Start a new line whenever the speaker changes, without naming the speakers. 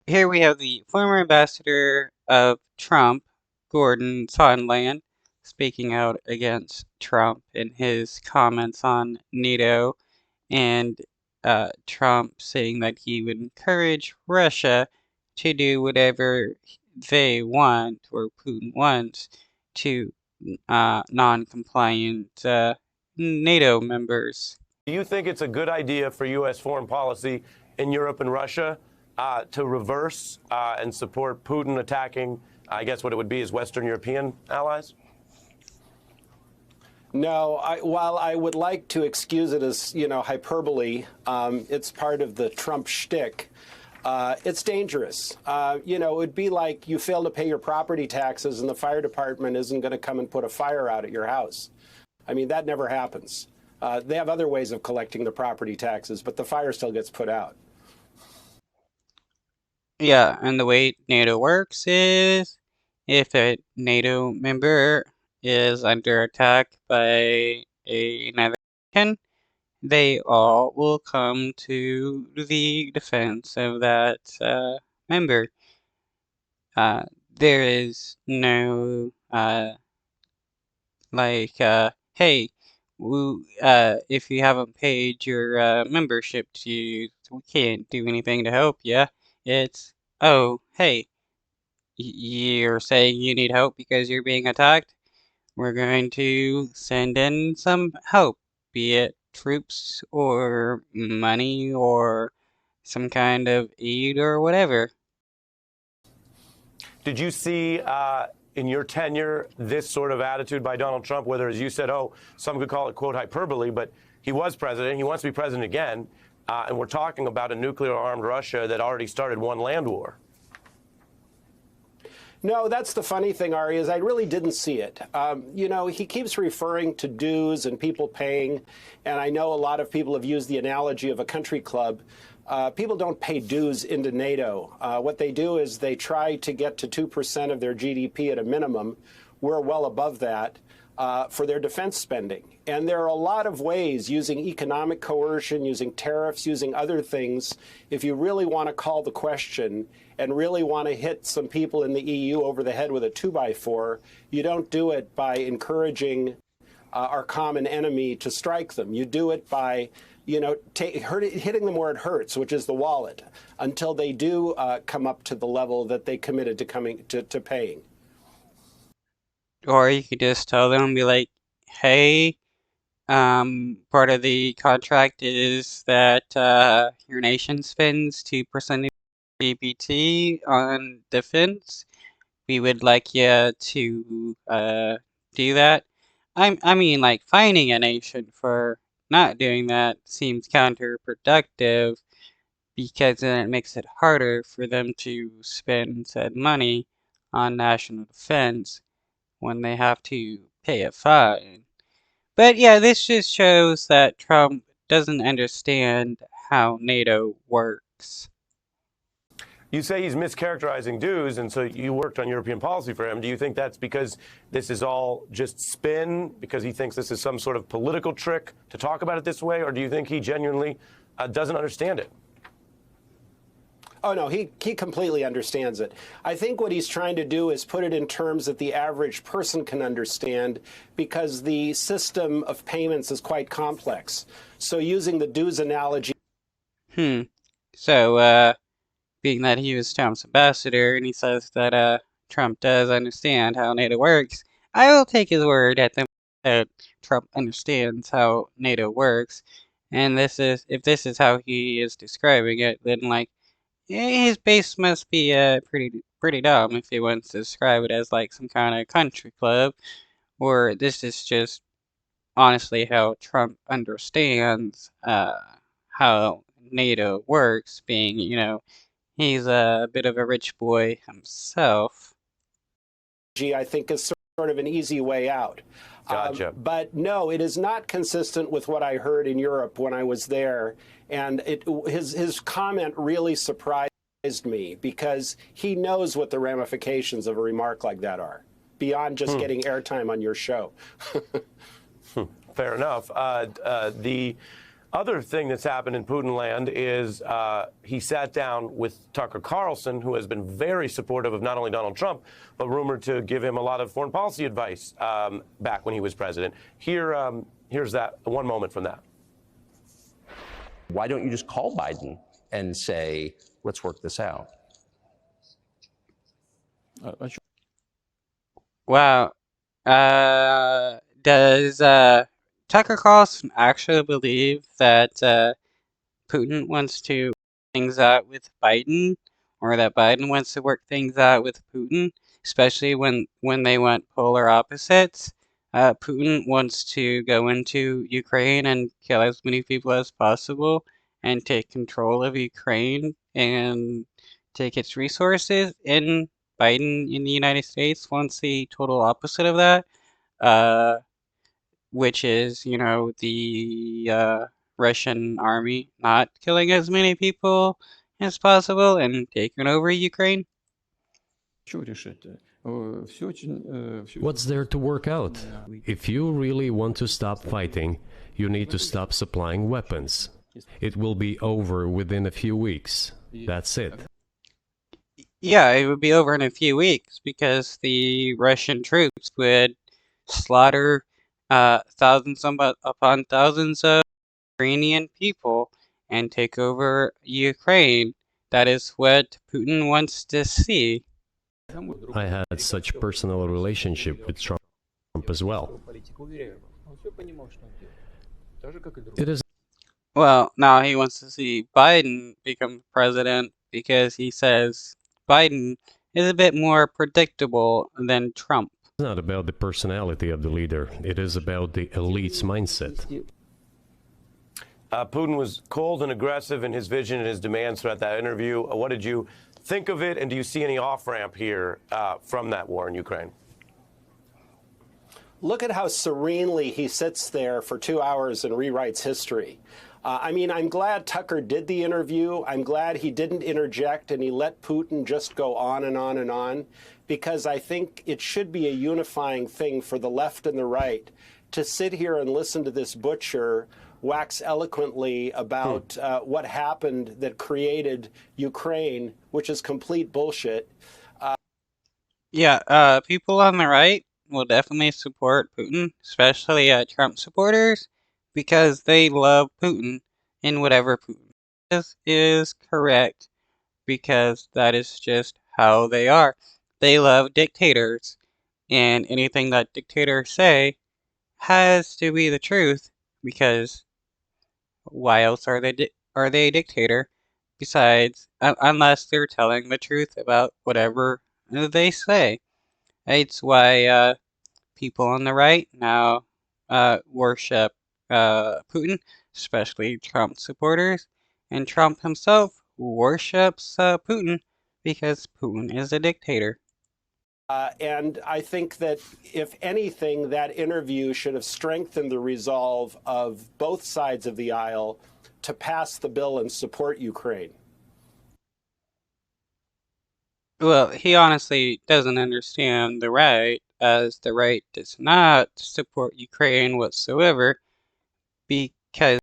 Here we have the former ambassador of Trump, Gordon Sondland, speaking out against Trump in his comments on NATO, and Trump saying that he would encourage Russia to do whatever they want or Putin wants to non-compliant NATO members.
Do you think it's a good idea for U.S. foreign policy in Europe and Russia to reverse and support Putin attacking, I guess what it would be, his Western European allies?
No, while I would like to excuse it as, hyperbole, it's part of the Trump shtick. It's dangerous. It would be like you fail to pay your property taxes and the fire department isn't going to come and put a fire out at your house. I mean, that never happens. They have other ways of collecting the property taxes, but the fire still gets put out.
Yeah, and the way NATO works is if a NATO member is under attack by another nation, they all will come to the defense of that member. There is no hey, if you haven't paid your membership dues, we can't do anything to help you. It's, oh, hey, you're saying you need help because you're being attacked? We're going to send in some help, be it troops or money or some kind of aid or whatever.
Did you see in your tenure this sort of attitude by Donald Trump, whether, as you said, some could call it, quote, hyperbole, but he was president, he wants to be president again, and we're talking about a nuclear-armed Russia that already started one land war?
No, that's the funny thing, Ari, is I really didn't see it. He keeps referring to dues and people paying, and I know a lot of people have used the analogy of a country club. People don't pay dues into NATO. What they do is they try to get to 2% of their GDP at a minimum. We're well above that for their defense spending. And there are a lot of ways, using economic coercion, using tariffs, using other things, if you really want to call the question and really want to hit some people in the EU over the head with a 2x4, you don't do it by encouraging our common enemy to strike them. You do it by hitting them where it hurts, which is the wallet, until they do come up to the level that they committed to paying.
Or you could just tell them, be like, hey, part of the contract is that your nation spends 2% of GDP on defense. We would like you to do that. I mean, like, fining a nation for not doing that seems counterproductive because then it makes it harder for them to spend said money on national defense when they have to pay a fine. But yeah, this just shows that Trump doesn't understand how NATO works.
You say he's mischaracterizing dues, and so you worked on European policy for him. Do you think that's because this is all just spin, because he thinks this is some sort of political trick to talk about it this way, or do you think he genuinely doesn't understand it?
Oh, no, he completely understands it. I think what he's trying to do is put it in terms that the average person can understand, because the system of payments is quite complex. So using the dues analogy.
So, being that he was Trump's ambassador and he says that Trump does understand how NATO works, I will take his word at the that Trump understands how NATO works. And if this is how he is describing it, then like his base must be pretty dumb if he wants to describe it as like some kind of country club, or this is just honestly how Trump understands how NATO works, being, he's a bit of a rich boy himself.
I think is sort of an easy way out.
Gotcha.
But no, it is not consistent with what I heard in Europe when I was there. And his comment really surprised me, because he knows what the ramifications of a remark like that are, beyond just getting airtime on your show.
Fair enough. other thing that's happened in Putin land is he sat down with Tucker Carlson, who has been very supportive of not only Donald Trump, but rumored to give him a lot of foreign policy advice back when he was president. Here's that one moment from that.
Why don't you just call Biden and say, let's work this out?
Wow. Does Tucker Carlson actually believe that Putin wants to work things out with Biden, or that Biden wants to work things out with Putin, especially when they want polar opposites? Putin wants to go into Ukraine and kill as many people as possible and take control of Ukraine and take its resources, and Biden in the United States wants the total opposite of that, uh, which is, the Russian army not killing as many people as possible and taking over Ukraine.
What's there to work out? If you really want to stop fighting, you need to stop supplying weapons. It will be over within a few weeks. That's it.
Yeah, it would be over in a few weeks because the Russian troops would slaughter thousands upon thousands of Ukrainian people and take over Ukraine. That is what Putin wants to see.
I had such personal relationship with Trump as well. It is
Well, now he wants to see Biden become president because he says Biden is a bit more predictable than Trump.
not about the personality of the leader. It is about the elite's mindset.
Putin was cold and aggressive in his vision and his demands throughout that interview. What did you think of it, and do you see any off-ramp here from that war in Ukraine?
Look at how serenely he sits there for 2 hours and rewrites history. I'm glad Tucker did the interview. I'm glad he didn't interject and he let Putin just go on and on and on, because I think it should be a unifying thing for the left and the right to sit here and listen to this butcher wax eloquently about what happened that created Ukraine, which is complete bullshit.
Yeah, people on the right will definitely support Putin, especially Trump supporters, because they love Putin, and whatever Putin is correct, because that is just how they are. They love dictators, and anything that dictators say has to be the truth, because why else are they a dictator? Besides, unless they're telling the truth about whatever they say. It's why people on the right now worship Putin, especially Trump supporters, and Trump himself worships Putin because Putin is a dictator.
And I think that, if anything, that interview should have strengthened the resolve of both sides of the aisle to pass the bill and support Ukraine.
Well, he honestly doesn't understand the right, as the right does not support Ukraine whatsoever, because